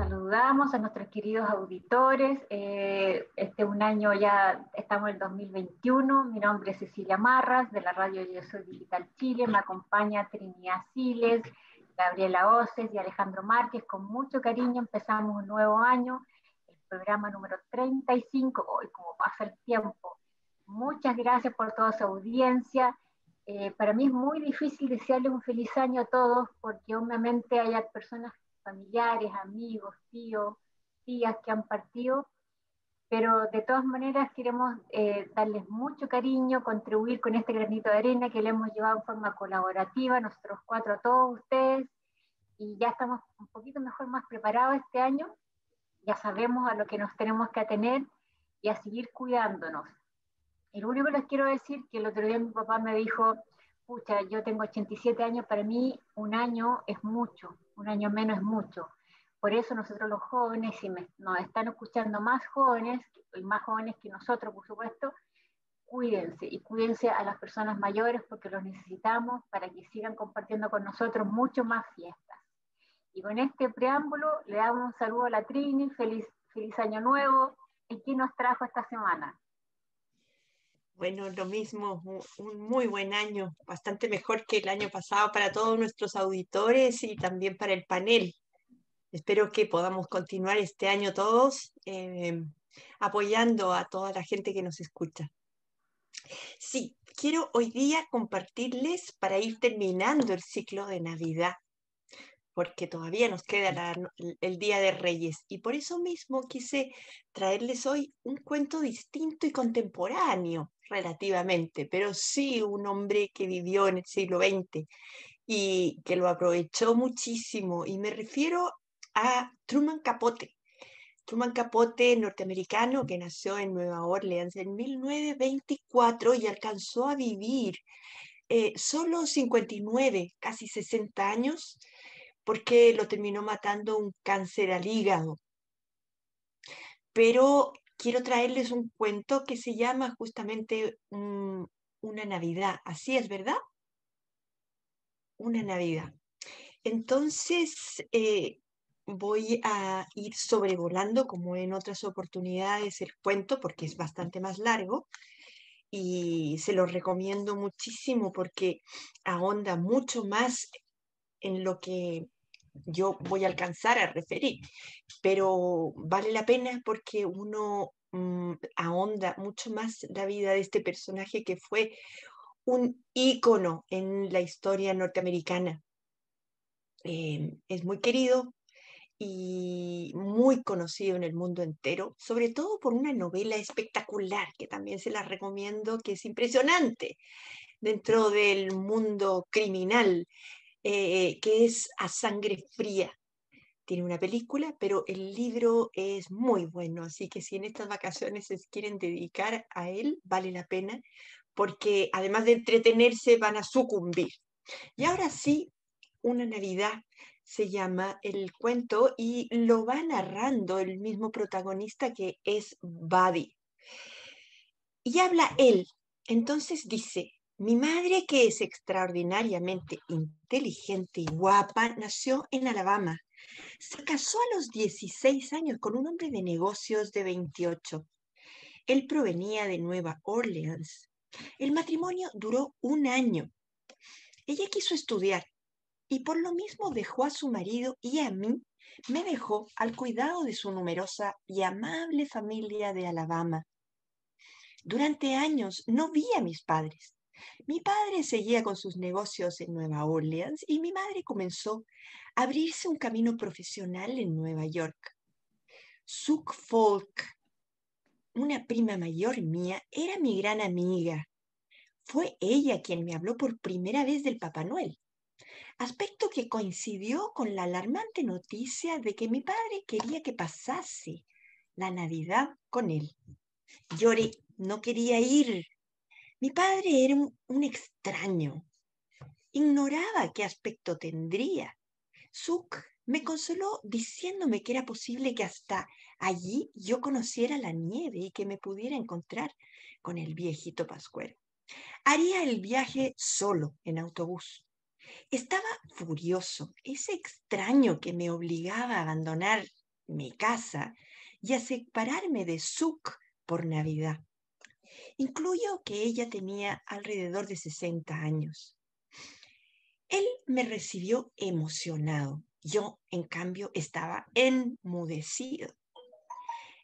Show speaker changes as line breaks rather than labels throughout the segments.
Saludamos a nuestros queridos auditores. Este es un año ya, estamos en el 2021. Mi nombre es Cecilia Marras, de la radio Yo Soy Digital Chile. Me acompaña Trinidad Siles, Gabriela Oces y Alejandro Márquez. Con mucho cariño empezamos un nuevo año, el programa número 35. Hoy, como pasa el tiempo. Muchas gracias por toda su audiencia. Para mí es muy difícil desearles un feliz año a todos, porque obviamente hay personas, familiares, amigos, tíos, tías que han partido, pero de todas maneras queremos darles mucho cariño, contribuir con este granito de arena que le hemos llevado en forma colaborativa, nosotros cuatro, a todos ustedes, y ya estamos un poquito mejor, más preparados este año, ya sabemos a lo que nos tenemos que atener y a seguir cuidándonos. Y lo único que les quiero decir que el otro día mi papá me dijo, pucha, yo tengo 87 años, para mí un año es mucho, un año menos es mucho. Por eso nosotros los jóvenes, si nos están escuchando más jóvenes, y más jóvenes que nosotros, por supuesto, cuídense y cuídense a las personas mayores porque los necesitamos para que sigan compartiendo con nosotros mucho más fiestas. Y con este preámbulo le damos un saludo a la Trini, feliz año nuevo. ¿Y qué nos trajo esta semana?
Bueno, lo mismo, un muy buen año, bastante mejor que el año pasado para todos nuestros auditores y también para el panel. Espero que podamos continuar este año todos apoyando a toda la gente que nos escucha. Sí, quiero hoy día compartirles para ir terminando el ciclo de Navidad, porque todavía nos queda el Día de Reyes. Y por eso mismo quise traerles hoy un cuento distinto y contemporáneo, relativamente, pero sí un hombre que vivió en el siglo XX y que lo aprovechó muchísimo. Y me refiero a Truman Capote. Truman Capote, norteamericano, que nació en Nueva Orleans en 1924 y alcanzó a vivir solo 59, casi 60 años, porque lo terminó matando un cáncer al hígado. Pero quiero traerles un cuento que se llama justamente Una Navidad. Así es, ¿verdad? Una Navidad. Entonces, voy a ir sobrevolando, como en otras oportunidades, el cuento, porque es bastante más largo y se lo recomiendo muchísimo porque ahonda mucho más en lo que yo voy a alcanzar a referir, pero vale la pena porque uno ahonda mucho más la vida de este personaje que fue un ícono en la historia norteamericana. Es muy querido y muy conocido en el mundo entero, sobre todo por una novela espectacular que también se la recomiendo, que es impresionante dentro del mundo criminal, que es A Sangre Fría. Tiene una película, pero el libro es muy bueno, así que si en estas vacaciones se quieren dedicar a él, vale la pena, porque además de entretenerse van a sucumbir. Y ahora sí, Una Navidad se llama el cuento y lo va narrando el mismo protagonista que es Buddy. Y habla él. Entonces dice, mi madre, que es extraordinariamente inteligente y guapa, nació en Alabama. Se casó a los 16 años con un hombre de negocios de 28. Él provenía de Nueva Orleans. El matrimonio duró un año. Ella quiso estudiar y por lo mismo dejó a su marido y a mí me dejó al cuidado de su numerosa y amable familia de Alabama. Durante años no vi a mis padres. Mi padre seguía con sus negocios en Nueva Orleans y mi madre comenzó a abrirse un camino profesional en Nueva York. Sue Folk, una prima mayor mía, era mi gran amiga. Fue ella quien me habló por primera vez del Papá Noel, aspecto que coincidió con la alarmante noticia de que mi padre quería que pasase la Navidad con él. Lloré, no quería ir. Mi padre era un extraño. Ignoraba qué aspecto tendría. Suk me consoló diciéndome que era posible que hasta allí yo conociera la nieve y que me pudiera encontrar con el viejito Pascuero. Haría el viaje solo en autobús. Estaba furioso, ese extraño que me obligaba a abandonar mi casa y a separarme de Suk por Navidad. Incluyo que ella tenía alrededor de 60 años. Él me recibió emocionado. Yo, en cambio, estaba enmudecido.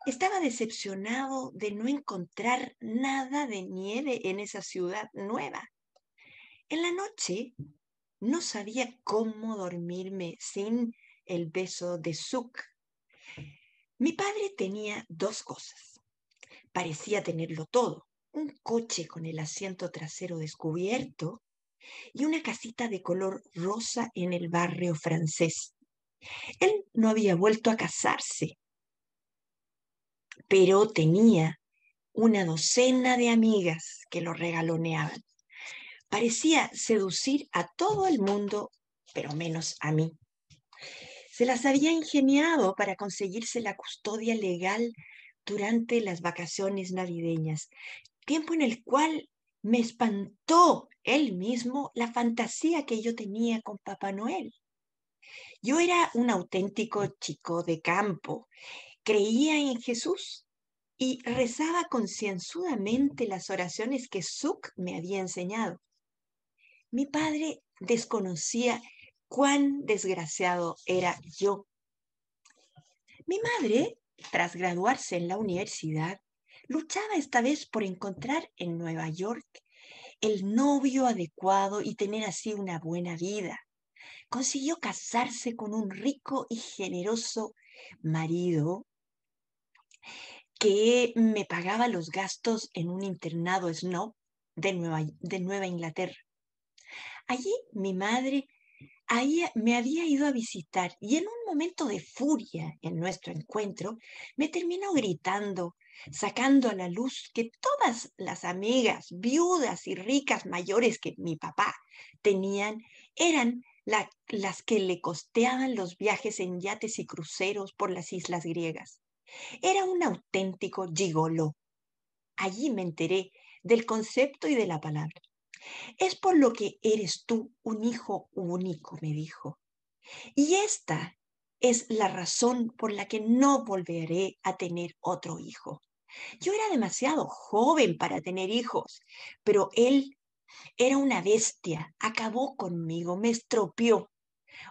Estaba decepcionado de no encontrar nada de nieve en esa ciudad nueva. En la noche no sabía cómo dormirme sin el beso de Suk. Mi padre tenía dos cosas. Parecía tenerlo todo: un coche con el asiento trasero descubierto y una casita de color rosa en el barrio francés. Él no había vuelto a casarse, pero tenía una docena de amigas que lo regaloneaban. Parecía seducir a todo el mundo, pero menos a mí. Se las había ingeniado para conseguirse la custodia legal durante las vacaciones navideñas, tiempo en el cual me espantó él mismo la fantasía que yo tenía con Papá Noel. Yo era un auténtico chico de campo, creía en Jesús y rezaba concienzudamente las oraciones que Suk me había enseñado. Mi padre desconocía cuán desgraciado era yo. Mi madre, tras graduarse en la universidad, luchaba esta vez por encontrar en Nueva York el novio adecuado y tener así una buena vida. Consiguió casarse con un rico y generoso marido que me pagaba los gastos en un internado snob de Nueva Inglaterra. Allí mi madre me había ido a visitar y en un momento de furia en nuestro encuentro me terminó gritando, sacando a la luz que todas las amigas viudas y ricas mayores que mi papá tenían eran las que le costeaban los viajes en yates y cruceros por las islas griegas. Era un auténtico gigoló. Allí me enteré del concepto y de la palabra. Es por lo que eres tú un hijo único, me dijo. Y esta es la razón por la que no volveré a tener otro hijo. Yo era demasiado joven para tener hijos, pero él era una bestia, acabó conmigo, me estropeó.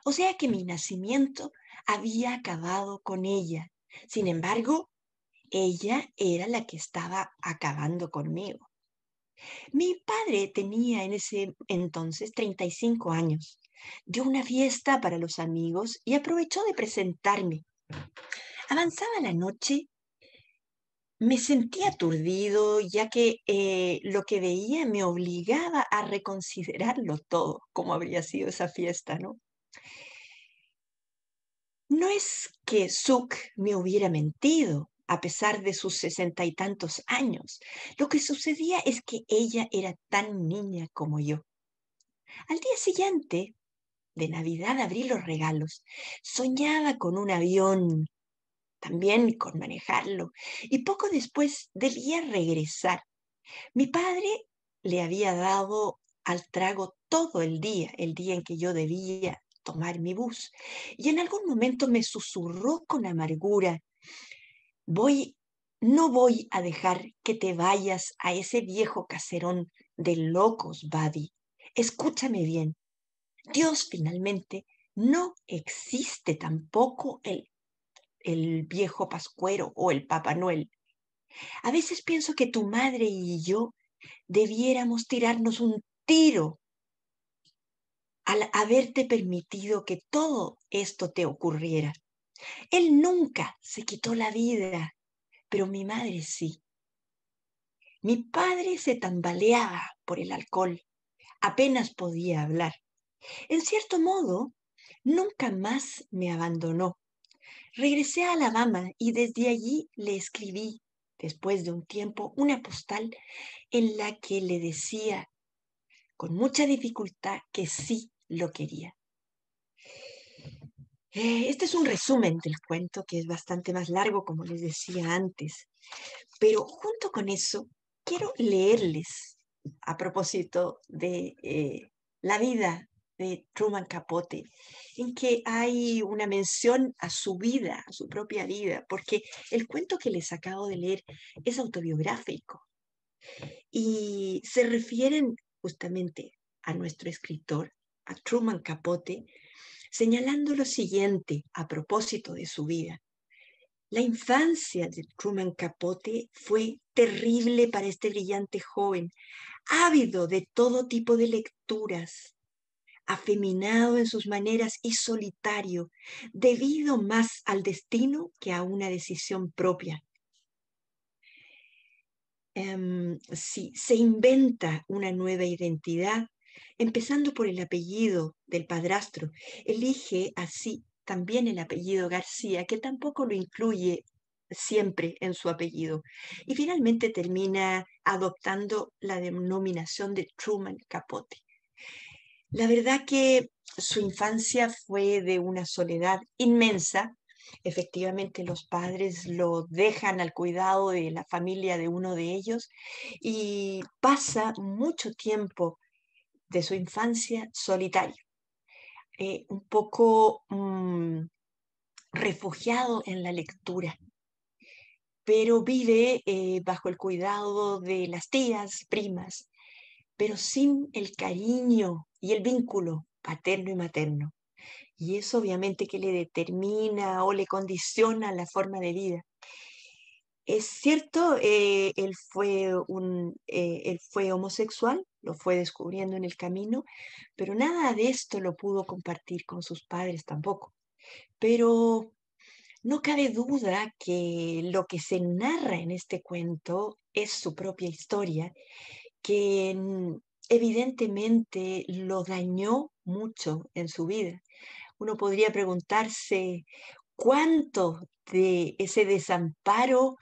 O sea que mi nacimiento había acabado con ella. Sin embargo, ella era la que estaba acabando conmigo. Mi padre tenía en ese entonces 35 años. Dio una fiesta para los amigos y aprovechó de presentarme. Avanzada la noche, me sentí aturdido ya que lo que veía me obligaba a reconsiderarlo todo, como habría sido esa fiesta, ¿no? No es que Suk me hubiera mentido, a pesar de sus 60 y tantos años. Lo que sucedía es que ella era tan niña como yo. Al día siguiente de Navidad abrí los regalos. Soñaba con un avión, también con manejarlo, y poco después debía regresar. Mi padre le había dado al trago todo el día en que yo debía tomar mi bus, y en algún momento me susurró con amargura: Voy, no voy a dejar que te vayas a ese viejo caserón de locos, Buddy. Escúchame bien. Dios finalmente no existe tampoco el viejo Pascuero o el Papá Noel. A veces pienso que tu madre y yo debiéramos tirarnos un tiro al haberte permitido que todo esto te ocurriera. Él nunca se quitó la vida, pero mi madre sí. Mi padre se tambaleaba por el alcohol, apenas podía hablar. En cierto modo, nunca más me abandonó. Regresé a Alabama y desde allí le escribí, después de un tiempo, una postal en la que le decía con mucha dificultad que sí lo quería. Este es un resumen del cuento, que es bastante más largo, como les decía antes, pero junto con eso quiero leerles, a propósito de la vida de Truman Capote, en que hay una mención a su vida, a su propia vida, porque el cuento que les acabo de leer es autobiográfico y se refieren justamente a nuestro escritor, a Truman Capote, señalando lo siguiente a propósito de su vida. La infancia de Truman Capote fue terrible para este brillante joven, ávido de todo tipo de lecturas, afeminado en sus maneras y solitario, debido más al destino que a una decisión propia. Si se inventa una nueva identidad, empezando por el apellido del padrastro, elige así también el apellido García, que tampoco lo incluye siempre en su apellido, y finalmente termina adoptando la denominación de Truman Capote. La verdad que su infancia fue de una soledad inmensa. Efectivamente, los padres lo dejan al cuidado de la familia de uno de ellos y pasa mucho tiempo de su infancia solitario, un poco refugiado en la lectura, pero vive bajo el cuidado de las tías, primas, pero sin el cariño y el vínculo paterno y materno. Y eso obviamente que le determina o le condiciona la forma de vida. Es cierto, él fue homosexual, lo fue descubriendo en el camino, pero nada de esto lo pudo compartir con sus padres tampoco. Pero no cabe duda que lo que se narra en este cuento es su propia historia, que evidentemente lo dañó mucho en su vida. Uno podría preguntarse cuánto de ese desamparo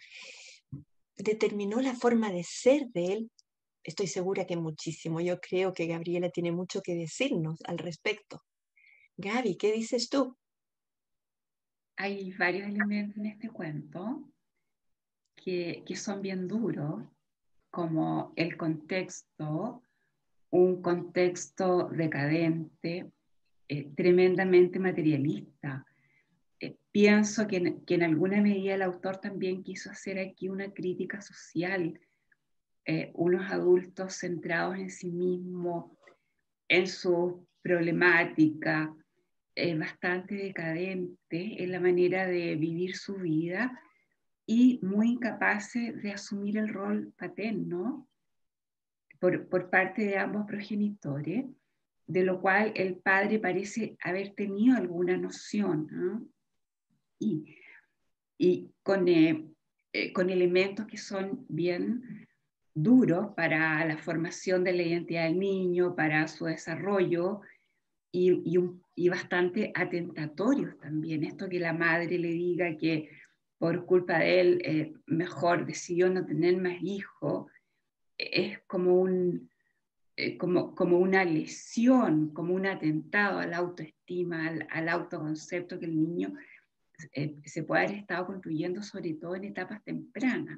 determinó la forma de ser de él. Estoy segura que muchísimo. Yo creo que Gabriela tiene mucho que decirnos al respecto. Gaby, ¿qué dices tú?
Hay varios elementos en este cuento que son bien duros, como el contexto, un contexto decadente, tremendamente materialista. Pienso que en alguna medida el autor también quiso hacer aquí una crítica social, unos adultos centrados en sí mismos, en su problemática, bastante decadente en la manera de vivir su vida y muy incapaces de asumir el rol paterno por parte de ambos progenitores, de lo cual el padre parece haber tenido alguna noción, ¿no? Y, con elementos que son bien duros para la formación de la identidad del niño, para su desarrollo, y bastante atentatorios también. Esto que la madre le diga que por culpa de él mejor decidió no tener más hijos, es como una lesión, como un atentado a la autoestima, al autoconcepto que el niño se puede haber estado construyendo, sobre todo en etapas tempranas.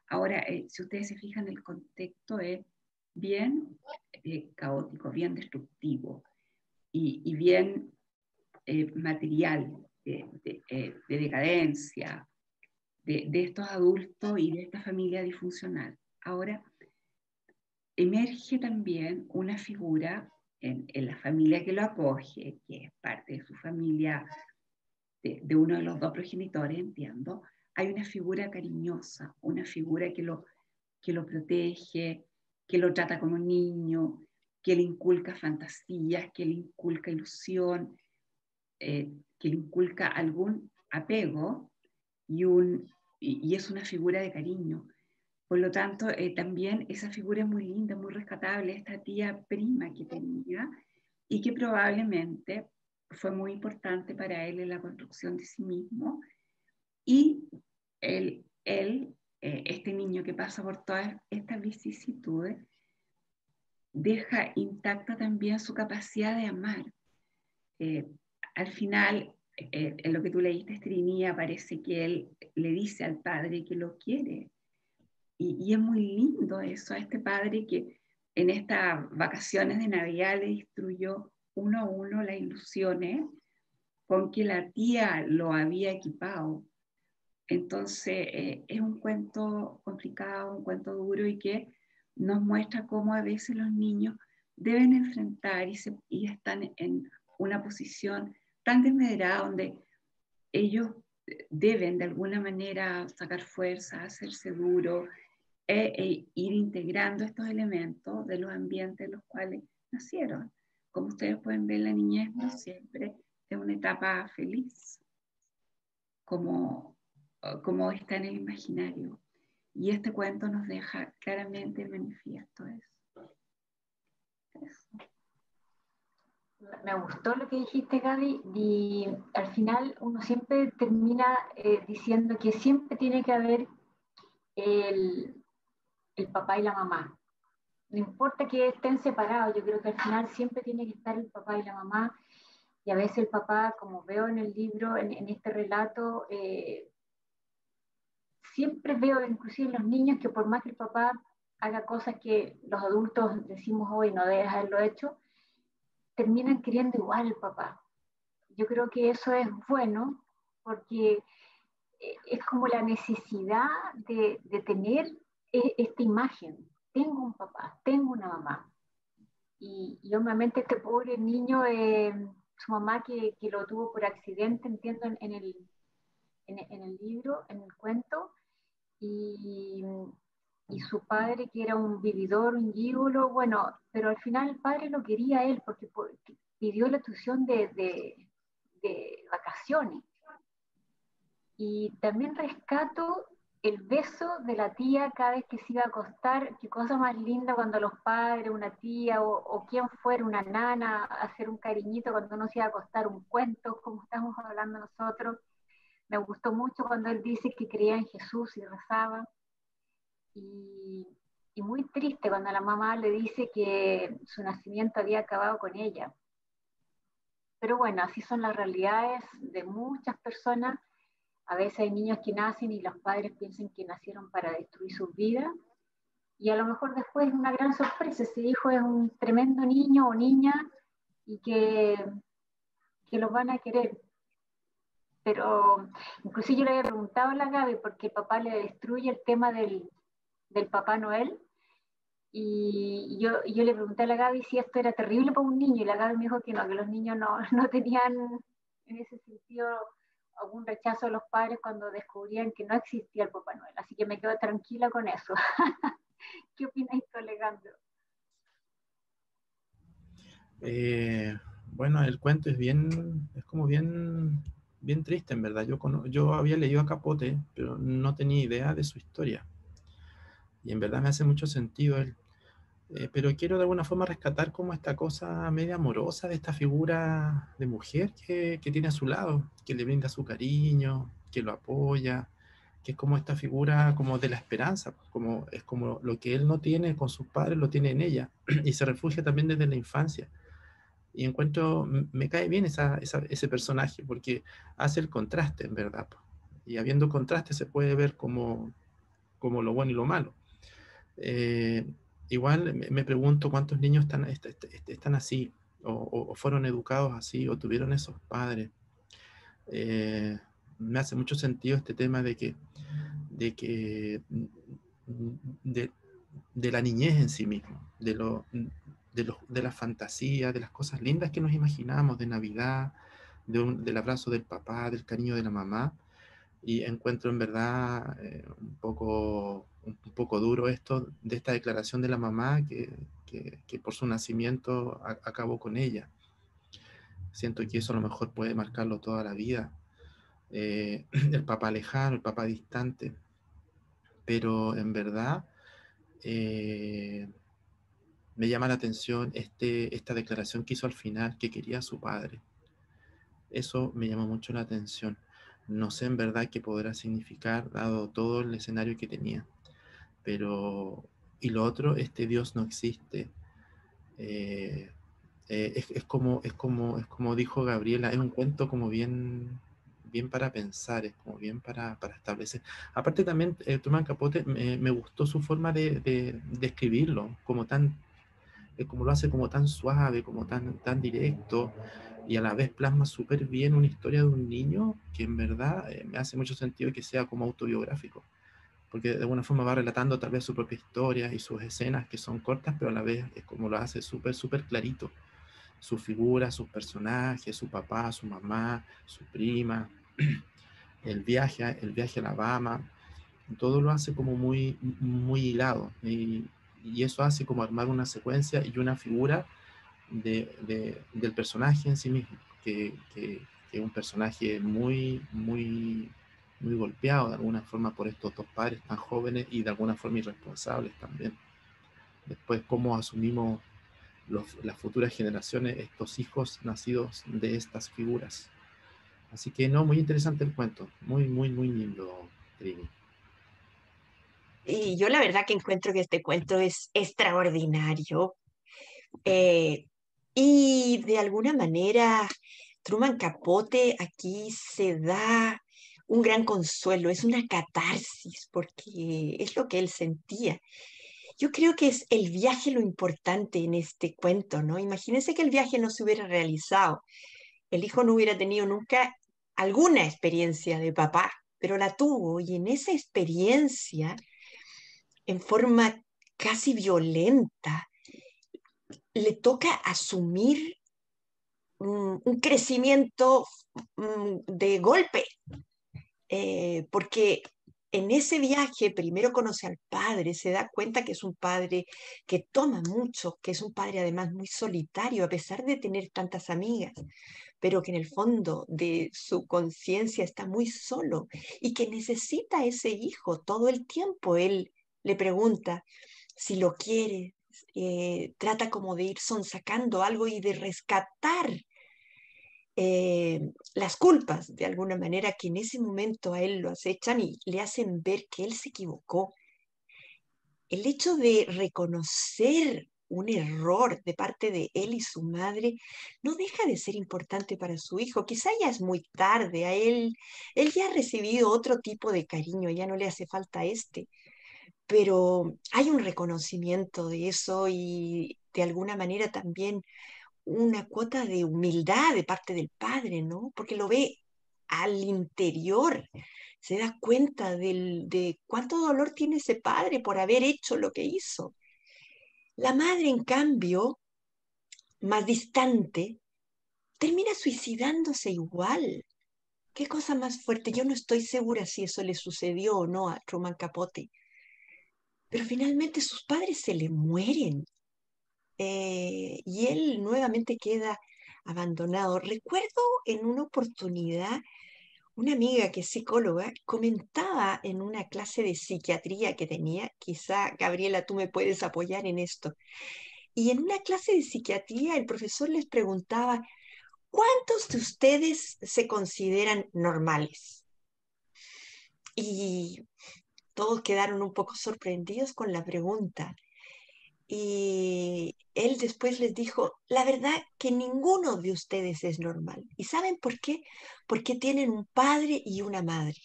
Ahora, si ustedes se fijan, el contexto es bien caótico, bien destructivo y bien material de decadencia de estos adultos y de esta familia disfuncional. Ahora, emerge también una figura en la familia que lo acoge, que es parte de su familia, de uno de los dos progenitores, entiendo. Hay una figura cariñosa, una figura que lo protege, que lo trata como un niño, que le inculca fantasías, que le inculca ilusión, que le inculca algún apego y es una figura de cariño. Por lo tanto, también esa figura es muy linda, muy rescatable, esta tía prima que tenía y que probablemente fue muy importante para él en la construcción de sí mismo. Y este niño que pasa por todas estas vicisitudes, deja intacta también su capacidad de amar. Al final, en lo que tú leíste, Trinía, parece que él le dice al padre que lo quiere. Y es muy lindo eso, a este padre que en estas vacaciones de Navidad le instruyó uno a uno las ilusiones con que la tía lo había equipado. Entonces, es un cuento complicado, un cuento duro y que nos muestra cómo a veces los niños deben enfrentar y están en una posición tan desmedrada donde ellos deben de alguna manera sacar fuerza, hacerse duro e ir integrando estos elementos de los ambientes en los cuales nacieron. Como ustedes pueden ver, la niñez no siempre es una etapa feliz, como está en el imaginario. Y este cuento nos deja claramente manifiesto eso.
Me gustó lo que dijiste, Gaby, y al final uno siempre termina diciendo que siempre tiene que haber el, el papá y la mamá. No importa que estén separados, yo creo que al final siempre tiene que estar el papá y la mamá, y a veces el papá, como veo en el libro, en este relato, siempre veo, inclusive en los niños, que por más que el papá haga cosas que los adultos decimos hoy no debe haberlo hecho, terminan queriendo igual al papá. Yo creo que eso es bueno porque es como la necesidad de tener esta imagen. Tengo un papá, tengo una mamá. Y obviamente este pobre niño, su mamá que lo tuvo por accidente, entiendo, en el libro, en el cuento, y, y su padre que era un vividor, un gigolo, bueno, pero al final el padre lo quería a él porque pidió la tuición de vacaciones. Y también rescato el beso de la tía cada vez que se iba a acostar, qué cosa más linda cuando los padres, una tía o quien fuera, una nana, hacer un cariñito cuando uno se iba a acostar, un cuento, como estamos hablando nosotros. Me gustó mucho cuando él dice que creía en Jesús y rezaba. Y, y muy triste cuando la mamá le dice que su nacimiento había acabado con ella. Pero bueno, así son las realidades de muchas personas. A veces hay niños que nacen y los padres piensan que nacieron para destruir sus vidas. Y a lo mejor después es una gran sorpresa. Ese hijo es un tremendo niño o niña y que los van a querer. Pero incluso yo le había preguntado a la Gaby porque el papá le destruye el tema del Papá Noel. Y yo le pregunté a la Gaby si esto era terrible para un niño, y la Gaby me dijo que no, que los niños no tenían en ese sentido algún rechazo de los padres cuando descubrían que no existía el Papá Noel. Así que me quedo tranquila con eso. ¿Qué opináis tú, Alejandro?
Bueno, el cuento es como bien triste, en verdad. Yo había leído a Capote, pero no tenía idea de su historia. Y en verdad me hace mucho sentido él. Pero quiero de alguna forma rescatar como esta cosa media amorosa de esta figura de mujer que tiene a su lado, que le brinda su cariño, que lo apoya, que es como esta figura como de la esperanza, es como lo que él no tiene con sus padres, lo tiene en ella, y se refugia también desde la infancia. Y me cae bien ese personaje, porque hace el contraste, en verdad. Y habiendo contraste se puede ver como lo bueno y lo malo. Igual me pregunto cuántos niños están así, o fueron educados así, o tuvieron esos padres. Me hace mucho sentido este tema de la niñez en sí mismo, de la fantasía, de las cosas lindas que nos imaginamos, de Navidad, del abrazo del papá, del cariño de la mamá. Y encuentro en verdad un poco duro esto de esta declaración de la mamá que por su nacimiento acabó con ella. Siento que eso a lo mejor puede marcarlo toda la vida. El papá lejano, el papá distante. Pero en verdad me llama la atención esta declaración que hizo al final, que quería a su padre. Eso me llama mucho la atención. No sé en verdad qué podrá significar, dado todo el escenario que tenía. Pero, y lo otro, Dios no existe. Es como dijo Gabriela, es un cuento como bien para pensar, es como bien para establecer. Aparte también, Truman Capote, me gustó su forma de escribirlo, como tan como lo hace como tan suave, como tan directo, y a la vez plasma súper bien una historia de un niño que en verdad me hace mucho sentido que sea como autobiográfico, porque de alguna forma va relatando tal vez su propia historia y sus escenas que son cortas, pero a la vez es como lo hace súper clarito. Sus figuras, sus personajes, su papá, su mamá, su prima, el viaje a Alabama, todo lo hace como muy hilado, y eso hace como armar una secuencia y una figura del personaje en sí mismo, que es un personaje muy golpeado de alguna forma por estos dos padres tan jóvenes y de alguna forma irresponsables también. Después, cómo asumimos las futuras generaciones, estos hijos nacidos de estas figuras. Así que no, muy interesante el cuento, muy lindo, Trini.
Y yo la verdad que encuentro que este cuento es extraordinario. eh, y de alguna manera, Truman Capote aquí se da un gran consuelo, es una catarsis, porque es lo que él sentía. Yo creo que es el viaje lo importante en este cuento, ¿no? Imagínense que el viaje no se hubiera realizado, el hijo no hubiera tenido nunca alguna experiencia de papá, pero la tuvo y en esa experiencia, en forma casi violenta, le toca asumir un crecimiento de golpe, porque en ese viaje primero conoce al padre, se da cuenta que es un padre que toma mucho, que es un padre además muy solitario, a pesar de tener tantas amigas, pero que en el fondo de su conciencia está muy solo y que necesita a ese hijo todo el tiempo. Él le pregunta si lo quiere, trata como de ir sonsacando algo y de rescatar las culpas de alguna manera que en ese momento a él lo acechan y le hacen ver que él se equivocó. El hecho de reconocer un error de parte de él y su madre no deja de ser importante para su hijo. Quizá ya es muy tarde, él ya ha recibido otro tipo de cariño, ya no le hace falta este, pero hay un reconocimiento de eso y de alguna manera también una cuota de humildad de parte del padre, ¿no? Porque lo ve al interior, se da cuenta de cuánto dolor tiene ese padre por haber hecho lo que hizo. La madre, en cambio, más distante, termina suicidándose igual. Qué cosa más fuerte. Yo no estoy segura si eso le sucedió o no a Truman Capote, pero finalmente sus padres se le mueren, y él nuevamente queda abandonado. Recuerdo en una oportunidad, una amiga que es psicóloga comentaba en una clase de psiquiatría que tenía, quizá Gabriela tú me puedes apoyar en esto, y en una clase de psiquiatría el profesor les preguntaba, ¿cuántos de ustedes se consideran normales? Y todos quedaron un poco sorprendidos con la pregunta. Y él después les dijo, la verdad que ninguno de ustedes es normal. ¿Y saben por qué? Porque tienen un padre y una madre.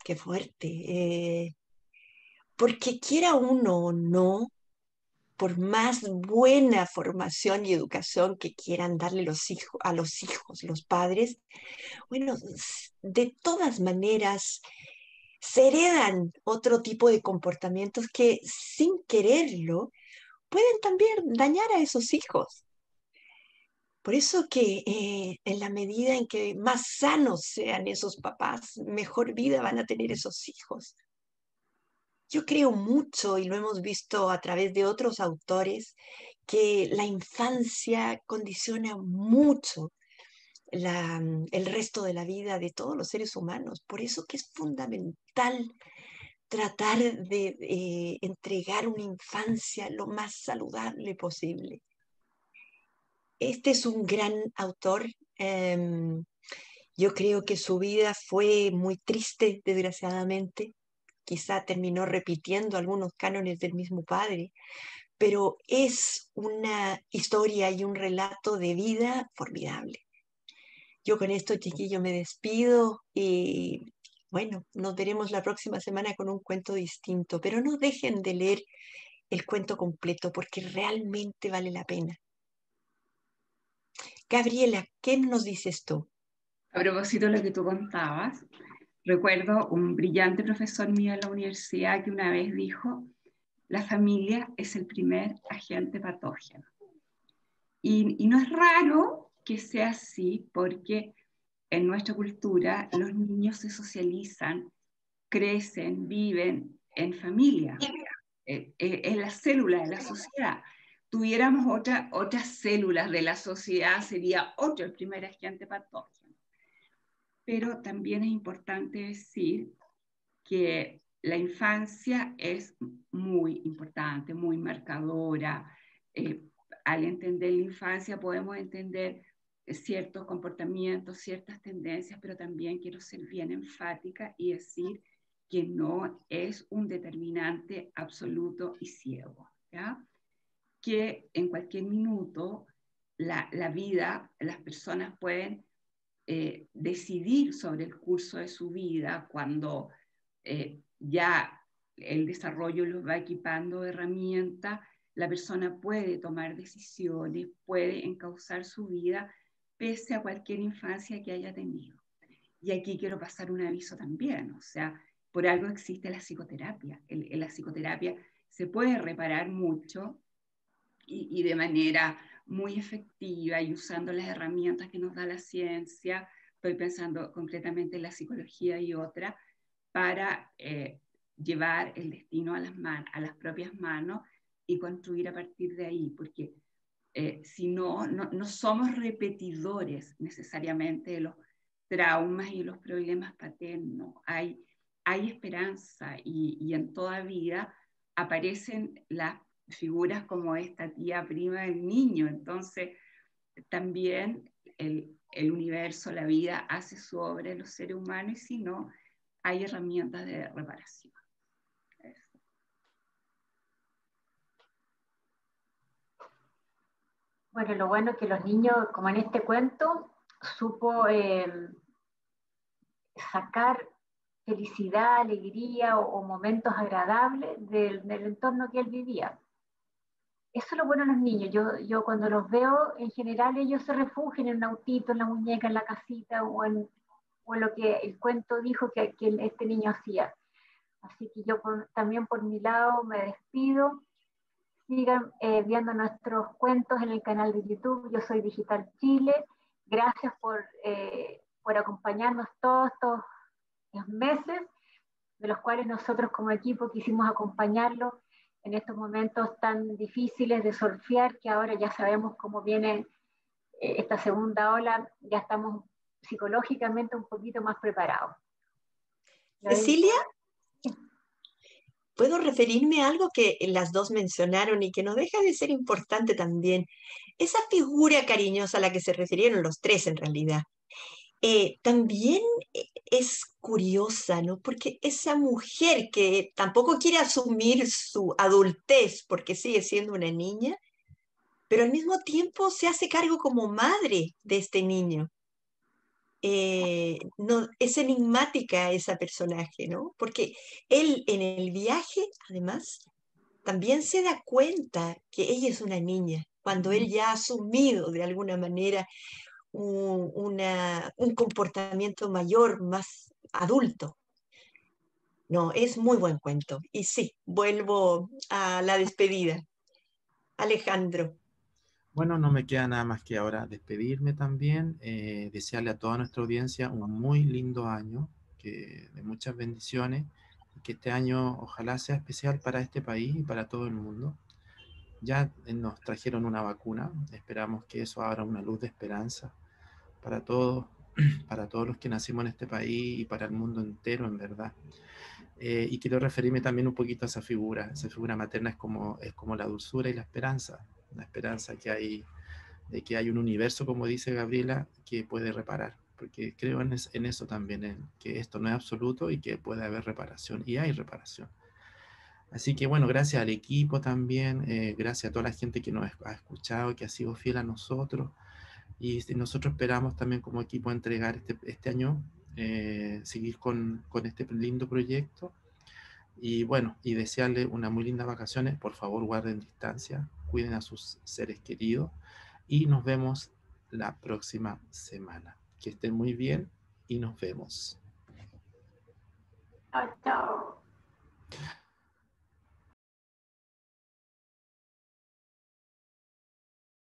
Qué fuerte. Porque quiera uno o no, por más buena formación y educación que quieran darle a los hijos, los padres, bueno, de todas maneras se heredan otro tipo de comportamientos que sin quererlo pueden también dañar a esos hijos. Por eso que en la medida en que más sanos sean esos papás, mejor vida van a tener esos hijos. Yo creo mucho, y lo hemos visto a través de otros autores, que la infancia condiciona mucho el resto de la vida de todos los seres humanos. Por eso que es fundamental tratar de entregar una infancia lo más saludable posible. Este es un gran autor. Yo creo que su vida fue muy triste, desgraciadamente. Quizá terminó repitiendo algunos cánones del mismo padre, pero es una historia y un relato de vida formidable. Yo con esto, chiquillo, me despido y bueno, nos veremos la próxima semana con un cuento distinto, pero no dejen de leer el cuento completo porque realmente vale la pena. Gabriela, ¿qué nos dices tú?
A propósito de lo que tú contabas, recuerdo un brillante profesor mío en la universidad que una vez dijo: la familia es el primer agente patógeno. Y no es raro que sea así, porque en nuestra cultura los niños se socializan, crecen, viven en familia, en la célula de la sociedad. Tuviéramos otras células de la sociedad, sería otro el primer agente patógeno. Pero también es importante decir que la infancia es muy importante, muy marcadora. Al entender la infancia podemos entender ciertos comportamientos, ciertas tendencias, pero también quiero ser bien enfática y decir que no es un determinante absoluto y ciego, ¿ya? Que en cualquier minuto la vida, las personas pueden decidir sobre el curso de su vida cuando ya el desarrollo los va equipando de herramientas. La persona puede tomar decisiones, puede encauzar su vida pese a cualquier infancia que haya tenido. Y aquí quiero pasar un aviso también, o sea, por algo existe la psicoterapia. En la psicoterapia se puede reparar mucho y de manera muy efectiva y usando las herramientas que nos da la ciencia. Estoy pensando concretamente en la psicología y otra, para llevar el destino a las propias manos y construir a partir de ahí, porque si no somos repetidores necesariamente de los traumas y los problemas paternos. Hay esperanza y en toda vida aparecen las figuras como esta tía prima del niño. Entonces, también el universo, la vida, hace su obra en los seres humanos, y si no, hay herramientas de reparación. Eso.
Bueno, lo bueno es que los niños, como en este cuento, supo sacar felicidad, alegría o momentos agradables del entorno que él vivía. Eso es lo bueno de los niños. Yo cuando los veo, en general ellos se refugian en un autito, en la muñeca, en la casita o en lo que el cuento dijo que este niño hacía. Así que yo también por mi lado me despido. Sigan viendo nuestros cuentos en el canal de YouTube. Yo soy Digital Chile. Gracias por acompañarnos todos estos meses, de los cuales nosotros como equipo quisimos acompañarlos en estos momentos tan difíciles de surfear, que ahora ya sabemos cómo viene esta segunda ola, ya estamos psicológicamente un poquito más preparados.
Cecilia, ¿puedo referirme a algo que las dos mencionaron y que no deja de ser importante también? Esa figura cariñosa a la que se refirieron los tres en realidad. También es curiosa, ¿no? Porque esa mujer que tampoco quiere asumir su adultez porque sigue siendo una niña, pero al mismo tiempo se hace cargo como madre de este niño. No, es enigmática esa personaje, ¿no? Porque él en el viaje, además, también se da cuenta que ella es una niña, cuando él ya ha asumido de alguna manera un comportamiento mayor, más adulto. No, es muy buen cuento. Y sí, vuelvo a la despedida. Alejandro.
Bueno, no me queda nada más que ahora despedirme también, desearle a toda nuestra audiencia un muy lindo año, de muchas bendiciones, y que este año ojalá sea especial para este país y para todo el mundo. Ya nos trajeron una vacuna, esperamos que eso abra una luz de esperanza para todos, para todos los que nacimos en este país y para el mundo entero, en verdad. Y quiero referirme también un poquito a esa figura materna es como la dulzura y la esperanza que hay, de que hay un universo, como dice Gabriela, que puede reparar, porque creo en eso también, en que esto no es absoluto y que puede haber reparación, y hay reparación. Así que bueno, gracias al equipo también, gracias a toda la gente que nos ha escuchado, que ha sido fiel a nosotros, y nosotros esperamos también como equipo entregar este año, seguir con este lindo proyecto, Y bueno, y desearle unas muy lindas vacaciones. Por favor, guarden distancia, cuiden a sus seres queridos y nos vemos la próxima semana. Que estén muy bien y nos vemos.
Chao, chao.